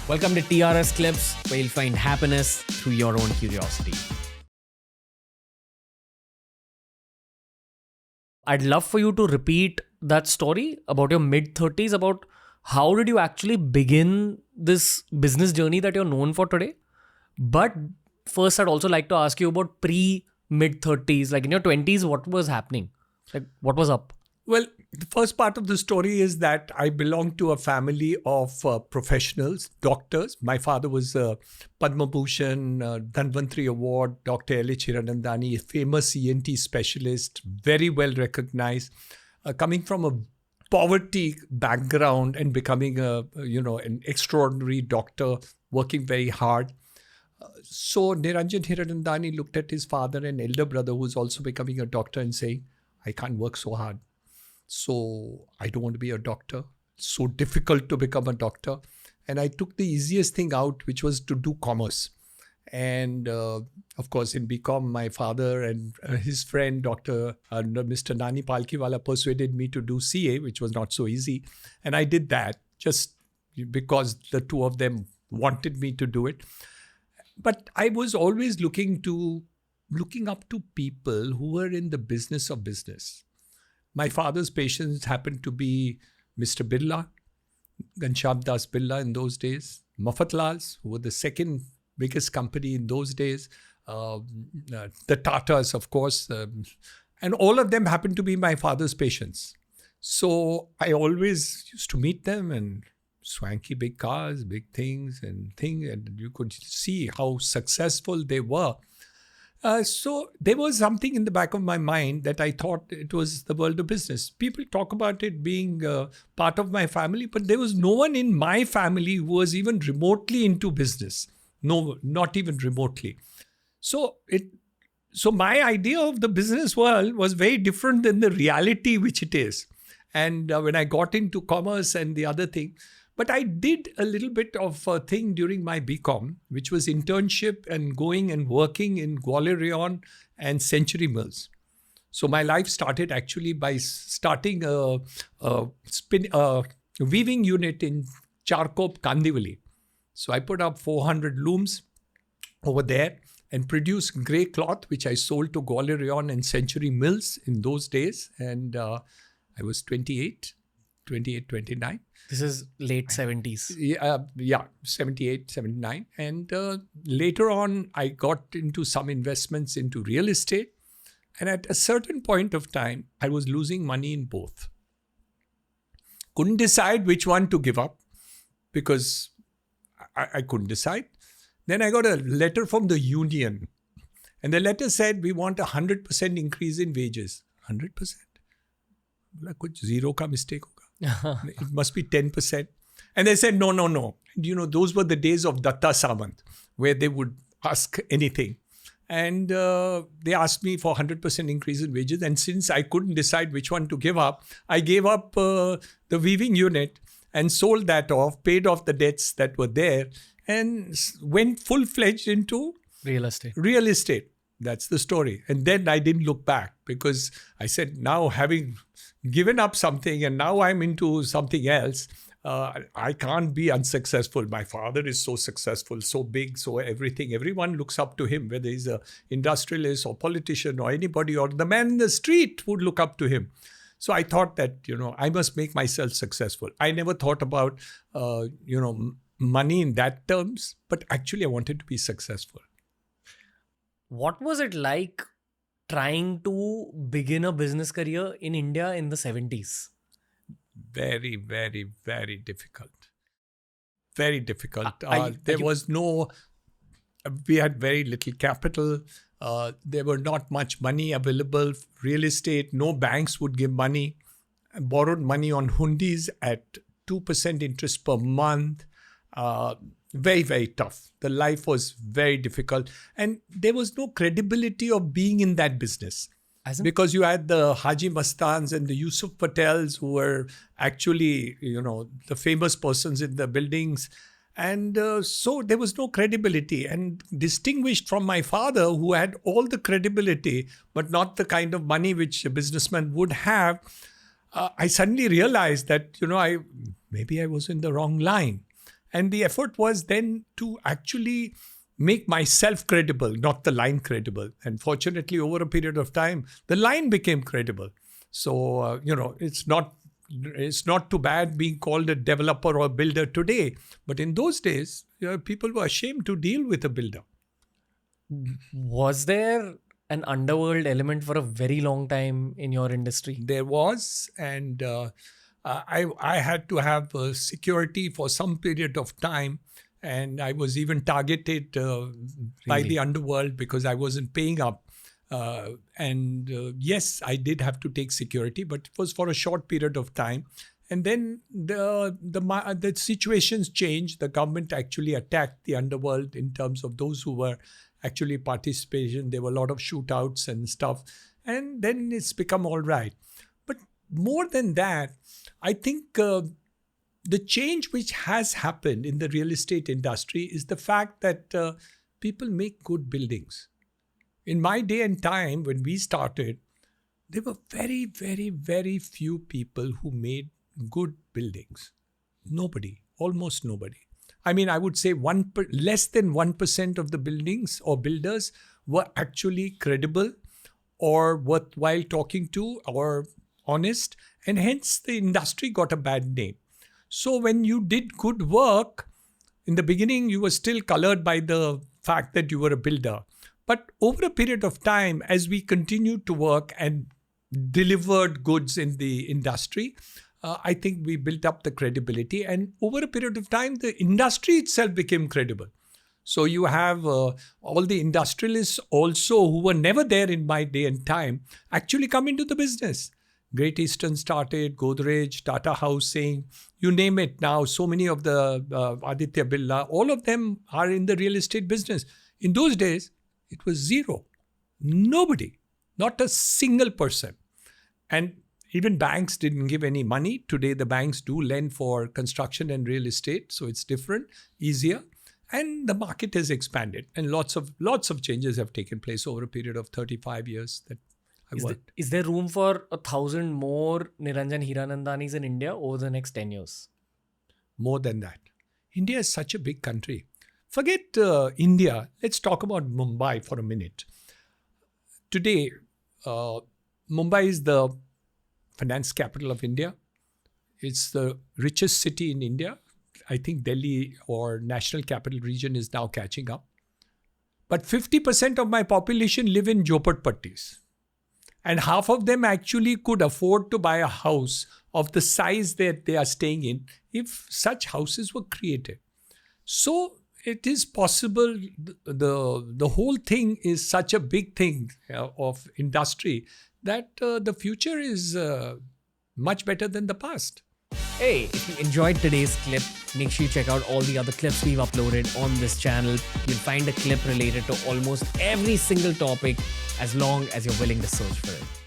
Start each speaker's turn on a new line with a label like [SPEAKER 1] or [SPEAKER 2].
[SPEAKER 1] Welcome to TRS Clips, where you'll find happiness through your own curiosity. I'd love for you to repeat that story about your mid-30s, about how did you actually begin this business journey that you're known for today. But first, I'd also like to ask you about pre-mid-30s, like in your 20s, what was happening? Like, what was up?
[SPEAKER 2] Well, the first part of the story is that I belong to a family of professionals, doctors. My father was a Padma Bhushan, Dhanvantri Award, Dr. LH Hiranandani, a famous ENT specialist, very well recognized, coming from a poverty background and becoming an extraordinary doctor, working very hard. So Niranjan Hiranandani looked at his father and elder brother, who was also becoming a doctor, and saying, I can't work so hard. So I don't want to be a doctor. It's so difficult to become a doctor. And I took the easiest thing out, which was to do commerce. And of course, in BCom, my father and his friend, Mr. Nani Palkiwala, persuaded me to do CA, which was not so easy. And I did that just because the two of them wanted me to do it. But I was always looking up to people who were in the business of business. My father's patients happened to be Mr. Birla, Ghanshyam Das Birla in those days, Mafatlals, who were the second biggest company in those days, the Tatas, of course, and all of them happened to be my father's patients. So I always used to meet them, and swanky big cars, big things, and you could see how successful they were. So there was something in the back of my mind that I thought it was the world of business. People talk about it being part of my family, but there was no one in my family who was even remotely into business. No, not even remotely. So my idea of the business world was very different than the reality which it is. And when I got into commerce and the other thing, but I did a little bit of a thing during my BCom, which was internship and going and working in Gwalior Rayon and Century Mills. So my life started actually by starting a weaving unit in Charkop, Kandivali. So I put up 400 looms over there and produced grey cloth, which I sold to Gwalior Rayon and Century Mills in those days. And I was 28, 29.
[SPEAKER 1] This is late 70s.
[SPEAKER 2] Yeah, 78, 79. And later on, I got into some investments into real estate. And at a certain point of time, I was losing money in both. Couldn't decide which one to give up because I couldn't decide. Then I got a letter from the union. And the letter said, we want 100% increase in wages. 100%? Kuch zero ka mistake hoga. It must be 10%. And they said, no. You know, those were the days of Datta Samant, where they would ask anything. And they asked me for 100% increase in wages. And since I couldn't decide which one to give up, I gave up the weaving unit and sold that off, paid off the debts that were there, and went full-fledged into
[SPEAKER 1] Real estate.
[SPEAKER 2] That's the story. And then I didn't look back because I said, now having given up something and now I'm into something else, I can't be unsuccessful. My father is so successful, so big, so everything. Everyone looks up to him, whether he's an industrialist or politician or anybody, or the man in the street would look up to him. So I thought that, I must make myself successful. I never thought about, money in that terms, but actually I wanted to be successful.
[SPEAKER 1] What was it like trying to begin a business career in India in the 70s?
[SPEAKER 2] Very, very, very difficult. Very difficult. We had very little capital. There were not much money available. Real estate, no banks would give money. I borrowed money on hundis at 2% interest per month. Very, very tough. The life was very difficult. And there was no credibility of being in that business. Because you had the Haji Mastans and the Yusuf Patels who were actually, the famous persons in the buildings. And so there was no credibility. And distinguished from my father, who had all the credibility, but not the kind of money which a businessman would have, I suddenly realized that, maybe I was in the wrong line. And the effort was then to actually make myself credible, not the line credible. And fortunately, over a period of time, the line became credible. So, it's not too bad being called a developer or builder today. But in those days, people were ashamed to deal with a builder.
[SPEAKER 1] Was there an underworld element for a very long time in your industry?
[SPEAKER 2] There was, and I had to have security for some period of time. And I was even targeted by the underworld because I wasn't paying up. Yes, I did have to take security, but it was for a short period of time. And then the situations changed. The government actually attacked the underworld in terms of those who were actually participating. There were a lot of shootouts and stuff. And then it's become all right. But more than that, I think the change which has happened in the real estate industry is the fact that people make good buildings. In my day and time, when we started, there were very, very, very few people who made good buildings. Nobody, almost nobody. I mean, I would say less than 1% of the buildings or builders were actually credible or worthwhile talking to or honest, and hence the industry got a bad name. So when you did good work, in the beginning, you were still colored by the fact that you were a builder. But over a period of time, as we continued to work and delivered goods in the industry, I think we built up the credibility. And over a period of time, the industry itself became credible. So you have all the industrialists also who were never there in my day and time actually come into the business. Great Eastern started, Godrej, Tata Housing, you name it now. So many of the Aditya Birla, all of them are in the real estate business. In those days, it was zero. Nobody, not a single person. And even banks didn't give any money. Today, the banks do lend for construction and real estate. So it's different, easier. And the market has expanded. And lots of changes have taken place over a period of 35 years that I worked.
[SPEAKER 1] Is there room for 1,000 more Niranjan Hiranandanis in India over the next 10 years?
[SPEAKER 2] More than that. India is such a big country. Forget India. Let's talk about Mumbai for a minute. Today, Mumbai is the finance capital of India. It's the richest city in India. I think Delhi or National Capital Region is now catching up. But 50% of my population live in Jhopatpattis. And half of them actually could afford to buy a house of the size that they are staying in if such houses were created. So it is possible. The whole thing is such a big thing of industry that the future is much better than the past.
[SPEAKER 1] Hey, if you enjoyed today's clip, make sure you check out all the other clips we've uploaded on this channel. You'll find a clip related to almost every single topic as long as you're willing to search for it.